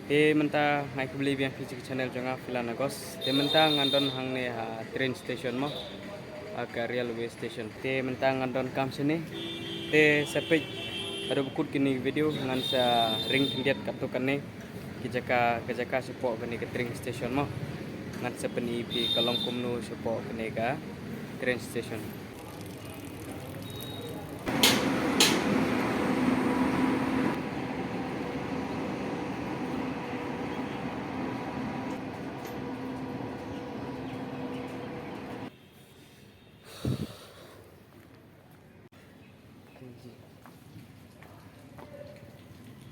Te menta ngai ku beli biang fisik channel jonga filan agos. Te menta ngandon hang ne train station mo. Aga railway station. Te menta ngandon kam sini. Te sepej ada bukut kini video ngan sa ring kendiat katukan ne. Kejaka support kini ke train station mo. Ngan sa peni pi kalong kumnu support kini ka train station.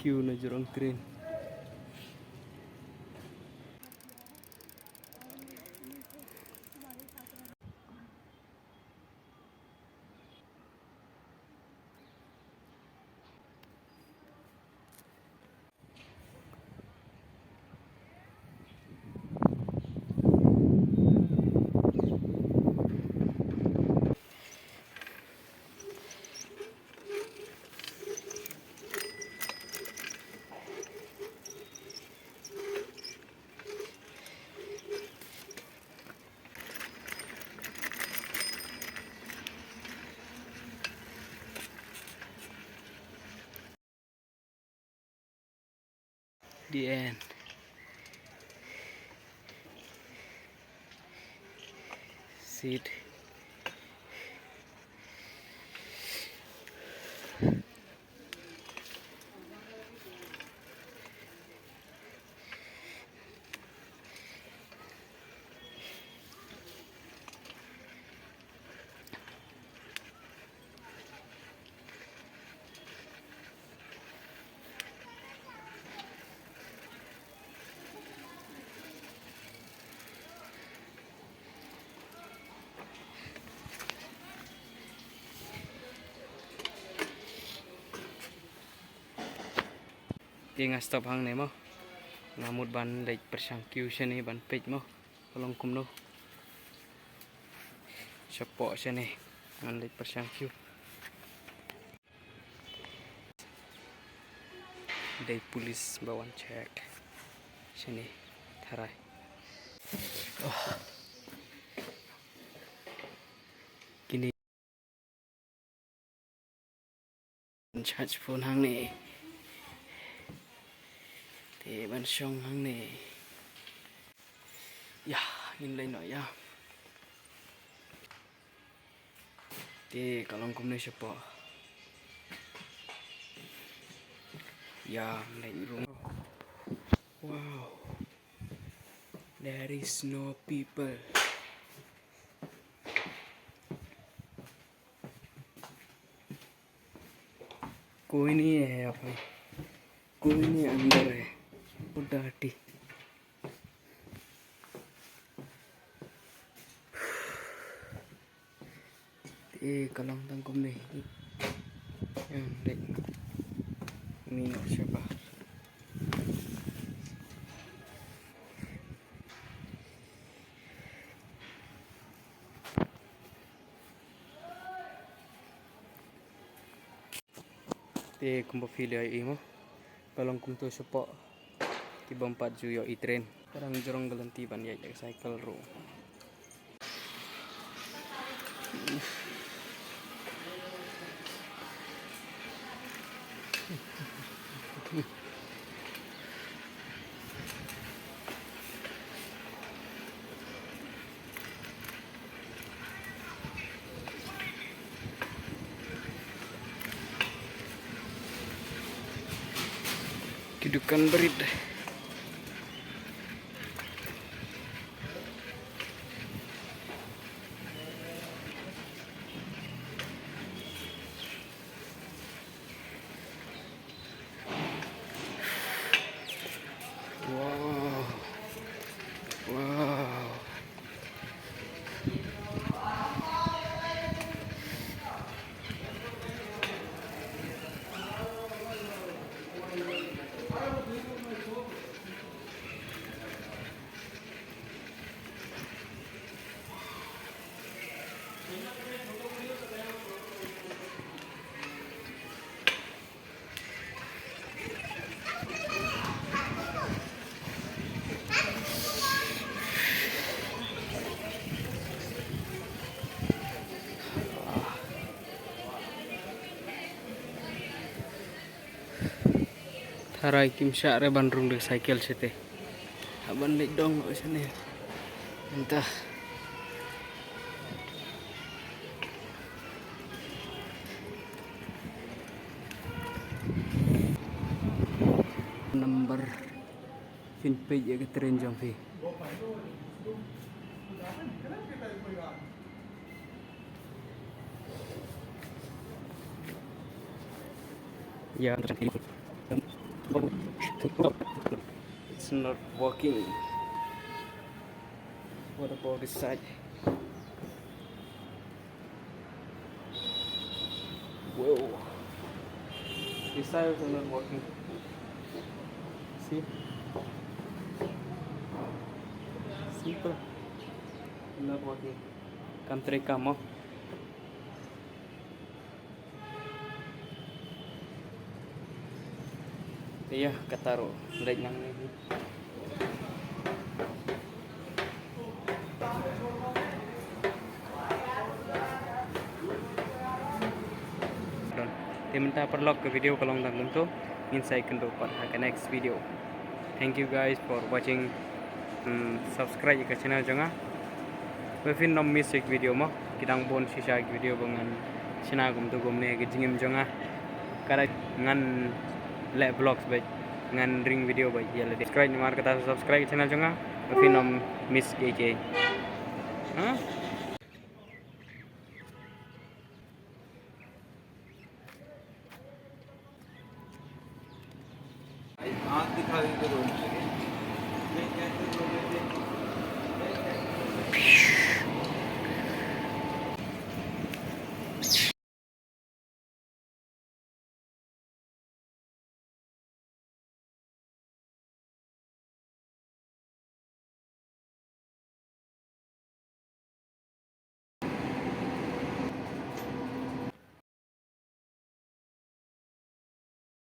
Queue na jurang train. The end. Seat. Tinga stop hang ne mo. Ngamut ban lek persang queue sini ban page mo. Kolong kumno. Support sini ngan lek persang queue. Day police bawan check. Sini tharai. Kini charge phone hang ne. Te ban song hang ne. Ya, in lai no ya. Te kalong kumne support. Ya, lai room. Wow. There is no people. कोई नहीं है यहाँ पे, कोई नहीं अंदर है, डाटी ये कलम तंगकुम नहीं yang dek mino siapa te kumpa fili ay imo kalong kumto siapa tiba 4 juyo i-train parang jorong galantiban ya cycle ro Kedudukan berit. Wow. Wow. Harai kim syare bandrung dek cycle sete. Aban lek dong lo sini. Entah. Number fin page ya ke train jam fi. Ya, it's not working. What about this side? Whoa. This side is not working. See? Simple. Not working. Country come. Iya, kataro. Like nang ni. Temen-temen perlok ke video kalau nang tentu insight kendo pada ke next video. Thank you guys for watching. Subscribe ke channel jonga. Wefin nom miss ek video mo. Kidang bon sisa video bangan sina gum tu gum ne ke jingim jonga. Kara ngan le vlogs baik ngan ring video baik ya le subscribe ni mar kata subscribe channel jonga. Wefin nom miss KK. Huh? आँख दिखा दी तो रोने लगे।